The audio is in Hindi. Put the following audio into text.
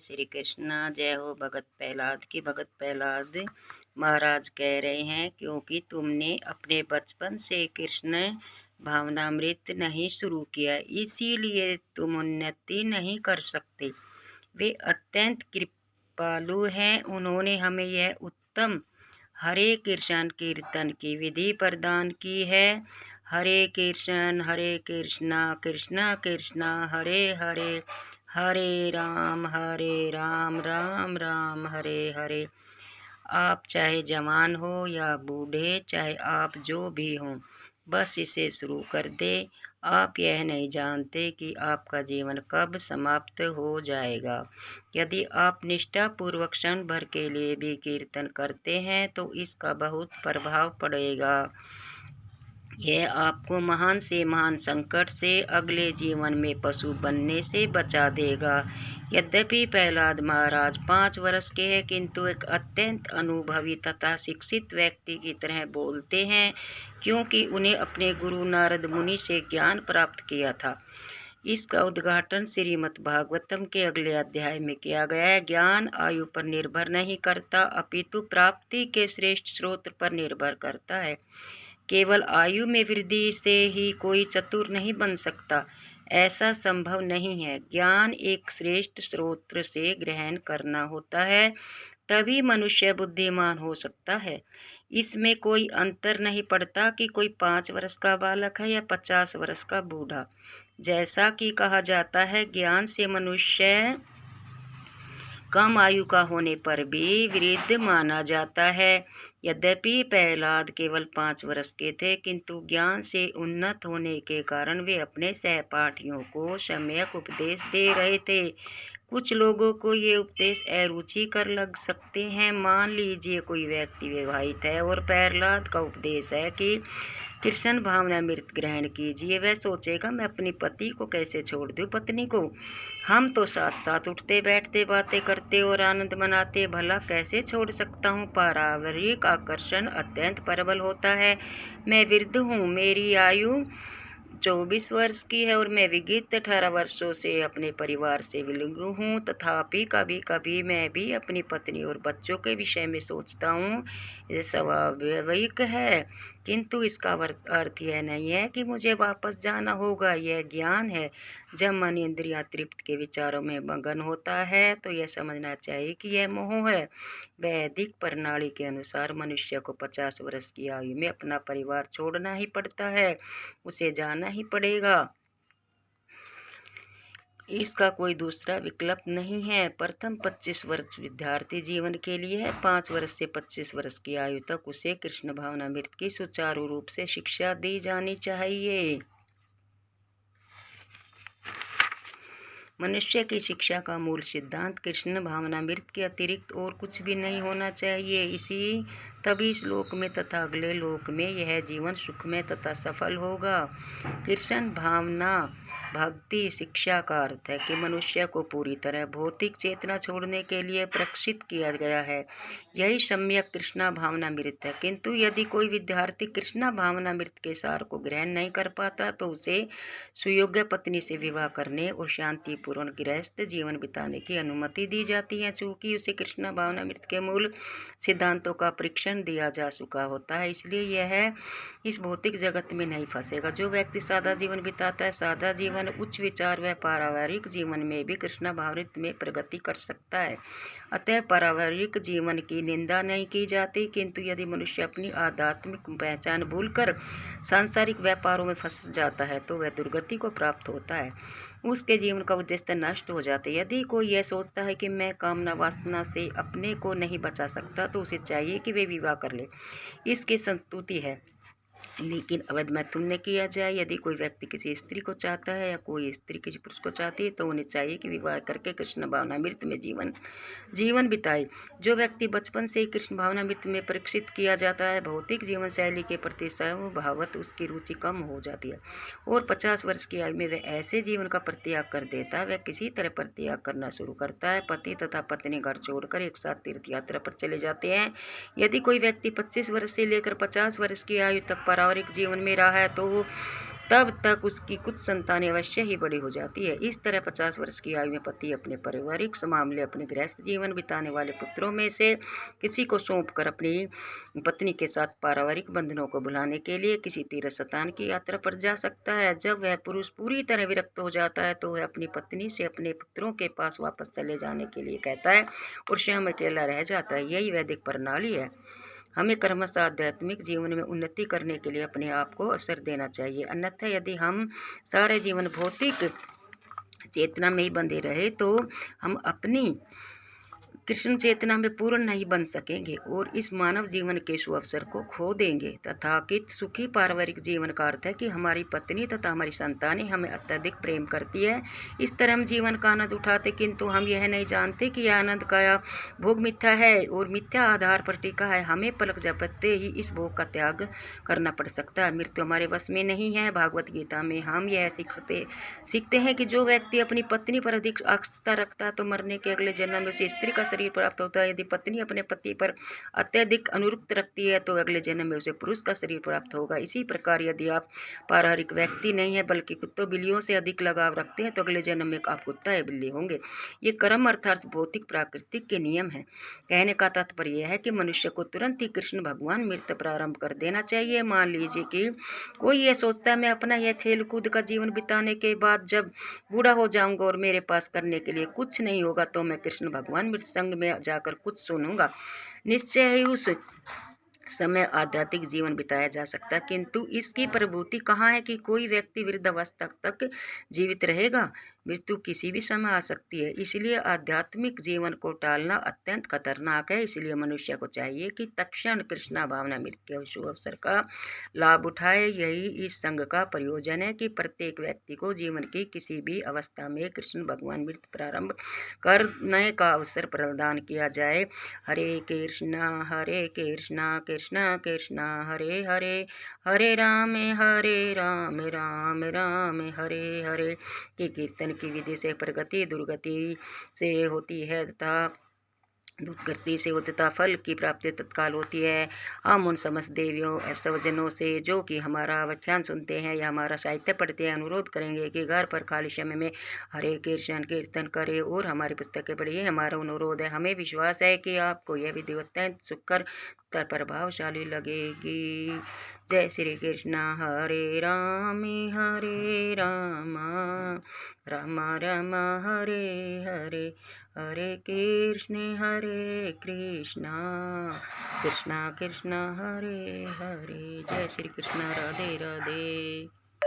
श्री कृष्णा जय हो। भगत प्रहलाद की भगत प्रहलाद महाराज कह रहे हैं, क्योंकि तुमने अपने बचपन से कृष्ण भावनामृत नहीं शुरू किया, इसीलिए तुम उन्नति नहीं कर सकते। वे अत्यंत कृपालु हैं। उन्होंने हमें यह उत्तम हरे कृष्ण कीर्तन की विधि प्रदान की है। हरे कृष्णा कृष्णा कृष्णा हरे हरे, हरे राम राम राम हरे हरे। आप चाहे जवान हो या बूढ़े, चाहे आप जो भी हों, बस इसे शुरू कर दे। आप यह नहीं जानते कि आपका जीवन कब समाप्त हो जाएगा। यदि आप निष्ठापूर्वक क्षण भर के लिए भी कीर्तन करते हैं तो इसका बहुत प्रभाव पड़ेगा। यह आपको महान से महान संकट से, अगले जीवन में पशु बनने से बचा देगा। यद्यपि प्रहलाद महाराज 5 वर्ष के हैं, किंतु एक अत्यंत अनुभवी तथा शिक्षित व्यक्ति की तरह बोलते हैं, क्योंकि उन्हें अपने गुरु नारद मुनि से ज्ञान प्राप्त किया था। इसका उद्घाटन श्रीमद् भागवतम के अगले अध्याय में किया गया है। ज्ञान आयु पर निर्भर नहीं करता, अपितु प्राप्ति के श्रेष्ठ स्रोत पर निर्भर करता है। केवल आयु में वृद्धि से ही कोई चतुर नहीं बन सकता, ऐसा संभव नहीं है। ज्ञान एक श्रेष्ठ स्रोत से ग्रहण करना होता है, तभी मनुष्य बुद्धिमान हो सकता है। इसमें कोई अंतर नहीं पड़ता कि कोई 5 वर्ष का बालक है या 50 वर्ष का बूढ़ा। जैसा कि कहा जाता है, ज्ञान से मनुष्य कम आयु का होने पर भी वृद्ध माना जाता है। यद्यपि प्रहलाद केवल 5 वर्ष के थे, किंतु ज्ञान से उन्नत होने के कारण वे अपने सहपाठियों को सम्यक उपदेश दे रहे थे। कुछ लोगों को ये उपदेश अरुचिकर लग सकते हैं। मान लीजिए कोई व्यक्ति विवाहित है और प्रहलाद का उपदेश है कि कृष्ण भावनामृत ग्रहण कीजिए। वह सोचेगा, मैं अपनी पति को कैसे छोड़ दूं, पत्नी को। हम तो साथ साथ उठते बैठते बातें करते और आनंद मनाते, भला कैसे छोड़ सकता हूँ। पारिवारिक आकर्षण अत्यंत प्रबल होता है। मैं वृद्ध हूँ, मेरी आयु 24 वर्ष की है और मैं विगत 18 वर्षों से अपने परिवार से विलग हूँ। तथापि कभी कभी मैं भी अपनी पत्नी और बच्चों के विषय में सोचता हूँ। यह स्वाभाविक है, किंतु इसका अर्थ यह नहीं है कि मुझे वापस जाना होगा। यह ज्ञान है। जब मन इंद्रियां तृप्त के विचारों में मगन होता है तो यह समझना चाहिए कि यह मोह है। वैदिक प्रणाली के अनुसार मनुष्य को 50 वर्ष की आयु में अपना परिवार छोड़ना ही पड़ता है, उसे जाना ही पड़ेगा। इसका कोई दूसरा विकल्प नहीं है। प्रथम 25 वर्ष विद्यार्थी जीवन के लिए है। 5 वर्ष से 25 वर्ष की आयु तक उसे कृष्ण भावनामृत की सुचारू रूप से शिक्षा दी जानी चाहिए। मनुष्य की शिक्षा का मूल सिद्धांत कृष्ण भावनामृत के अतिरिक्त और कुछ भी नहीं होना चाहिए। तभी इस लोक में तथा अगले लोक में यह जीवन सुखमय तथा सफल होगा। कृष्ण भावना भक्ति शिक्षा का अर्थ है कि मनुष्य को पूरी तरह भौतिक चेतना छोड़ने के लिए प्रशिक्षित किया गया है। यही सम्यक कृष्णा भावनामृत है। किंतु यदि कोई विद्यार्थी कृष्णा भावनामृत के सार को ग्रहण नहीं कर पाता तो उसे सुयोग्य पत्नी से विवाह करने और शांतिपूर्ण गृहस्थ जीवन बिताने की अनुमति दी जाती है, चूँकि उसे कृष्णा भावनामृत के मूल सिद्धांतों का परीक्षण दिया जा चुका होता है। इसलिए यह इस भौतिक जगत में नहीं फंसेगा। जो व्यक्ति सादा जीवन बिताता है, सादा जीवन, उच्च विचार व पारिवारिक जीवन में भी कृष्णा भावनामृत में प्रगति कर सकता है। अतः पारिवारिक जीवन की निंदा नहीं की जाती, किंतु यदि मनुष्य अपनी आध्यात्मिक पहचान भूलकर सांसारिक व्यापारों में फंस जाता है तो वह दुर्गति को प्राप्त होता है। उसके जीवन का उद्देश्य नष्ट हो जाता है। यदि कोई यह सोचता है कि मैं कामना वासना से अपने को नहीं बचा सकता तो उसे चाहिए कि वे विवाह कर ले। इसकी संतुष्टि है, लेकिन अवैध मैथुन न किया जाए। यदि कोई व्यक्ति किसी स्त्री को चाहता है या कोई स्त्री किसी पुरुष को चाहती है तो उन्हें चाहिए कि विवाह करके कृष्ण भावनामृत में जीवन बिताए। जो व्यक्ति बचपन से ही कृष्ण भावनामृत में परीक्षित किया जाता है, भौतिक जीवन शैली के प्रति स्वभावतः उसकी रुचि कम हो जाती है और 50 वर्ष की आयु में वह ऐसे जीवन का परित्याग कर देता है। वह किसी तरह परित्याग करना शुरू करता है। पति तथा पत्नी घर छोड़कर एक साथ तीर्थ यात्रा पर चले जाते हैं। यदि कोई व्यक्ति 25 वर्ष से लेकर 50 वर्ष की आयु तक पारिवारिक जीवन में रहा है तो तब तक उसकी कुछ संतानें अवश्य ही बड़ी हो जाती है। इस तरह 50 वर्ष की आयु में पति अपने पारिवारिक मामले, अपने गृहस्थ जीवन बिताने वाले पुत्रों में से किसी को सौंपकर अपनी पत्नी के साथ पारिवारिक बंधनों को भुलाने के लिए किसी तीर्थ स्थान की यात्रा पर जा सकता है। जब वह पुरुष पूरी तरह विरक्त हो जाता है तो वह अपनी पत्नी से अपने पुत्रों के पास वापस चले जाने के लिए कहता है और स्वयं अकेला रह जाता है। यही वैदिक प्रणाली है। हमें क्रमशः आध्यात्मिक जीवन में उन्नति करने के लिए अपने आप को अवसर देना चाहिए। अन्यथा यदि हम सारे जीवन भौतिक चेतना में ही बंधे रहे तो हम अपनी कृष्ण चेतना में पूर्ण नहीं बन सकेंगे और इस मानव जीवन के सुअवसर को खो देंगे। तथाकथित सुखी पारिवारिक जीवन का अर्थ है कि हमारी पत्नी तथा हमारी संतानें हमें अत्यधिक प्रेम करती है। इस तरह हम जीवन का आनंद उठाते, किंतु हम यह नहीं जानते कि यह आनंद का भोग मिथ्या है और मिथ्या आधार पर टिका है। हमें पलक झपकते ही इस भोग का त्याग करना पड़ सकता है। मृत्यु हमारे वश में नहीं है। भागवत गीता में हम यह सीखते हैं कि जो व्यक्ति अपनी पत्नी पर अधिक आस्था रखता है तो मरने के अगले जन्म में उसे स्त्री का शरीर प्राप्त होता है। यदि पत्नी अपने पति पर अत्यधिक अनुरक्त रखती है तो अगले जन्म में उसे पुरुष का शरीर प्राप्त होगा। इसी प्रकार यदि आप पारिवारिक व्यक्ति नहीं है बल्कि कुत्तों बिल्लियों से अधिक लगाव रखते हैं तो अगले जन्म में आप कुत्ता या बिल्ली होंगे। ये कर्म अर्थात भौतिक प्राकृतिक के नियम है। कहने का तात्पर्य यह है कि मनुष्य को तुरंत ही कृष्ण भगवान मृत प्रारंभ कर देना चाहिए। मान लीजिए कि कोई ये सोचता है मैं अपना यह खेल कूद का जीवन बिताने के बाद जब बूढ़ा हो जाऊंगा और मेरे पास करने के लिए कुछ नहीं होगा तो मैं कृष्ण भगवान मृत संग में जाकर कुछ सुनूंगा। निश्चय ही उस समय आध्यात्मिक जीवन बिताया जा सकता है, किंतु इसकी प्रभूति कहाँ है कि कोई व्यक्ति वृद्धावस्था तक जीवित रहेगा। मृत्यु किसी भी समय आ सकती है। इसलिए आध्यात्मिक जीवन को टालना अत्यंत खतरनाक है। इसलिए मनुष्य को चाहिए कि तत्क्षण कृष्णा भावना मृत्यु के शुभ अवसर का लाभ उठाए। यही इस संघ का प्रयोजन है कि प्रत्येक व्यक्ति को जीवन की किसी भी अवस्था में कृष्ण भगवान मृत प्रारंभ करने का अवसर प्रदान किया जाए। हरे कृष्णा कृष्णा कृष्णा हरे हरे, हरे राम राम राम हरे हरे। कि कीर्तन की विधि से प्रगति दुर्गति से होती है तथा दुर्गति से तथा फल की प्राप्ति तत्काल होती है। हम उन समस्त देवियों स्वजनों से जो कि हमारा व्याख्यान सुनते हैं या हमारा साहित्य पढ़ते हैं अनुरोध करेंगे कि घर पर खाली समय में हरे कृष्ण कीर्तन करें और हमारी पुस्तकें पढ़िए। हमारा अनुरोध है। हमें विश्वास है कि आपको यह विधि अत्यंत सुखकर प्रभावशाली लगेगी। जय श्री कृष्ण। हरे राम राम राम हरे हरे, हरे कृष्ण कृष्णा कृष्णा हरे हरे। जय श्री कृष्ण। राधे राधे।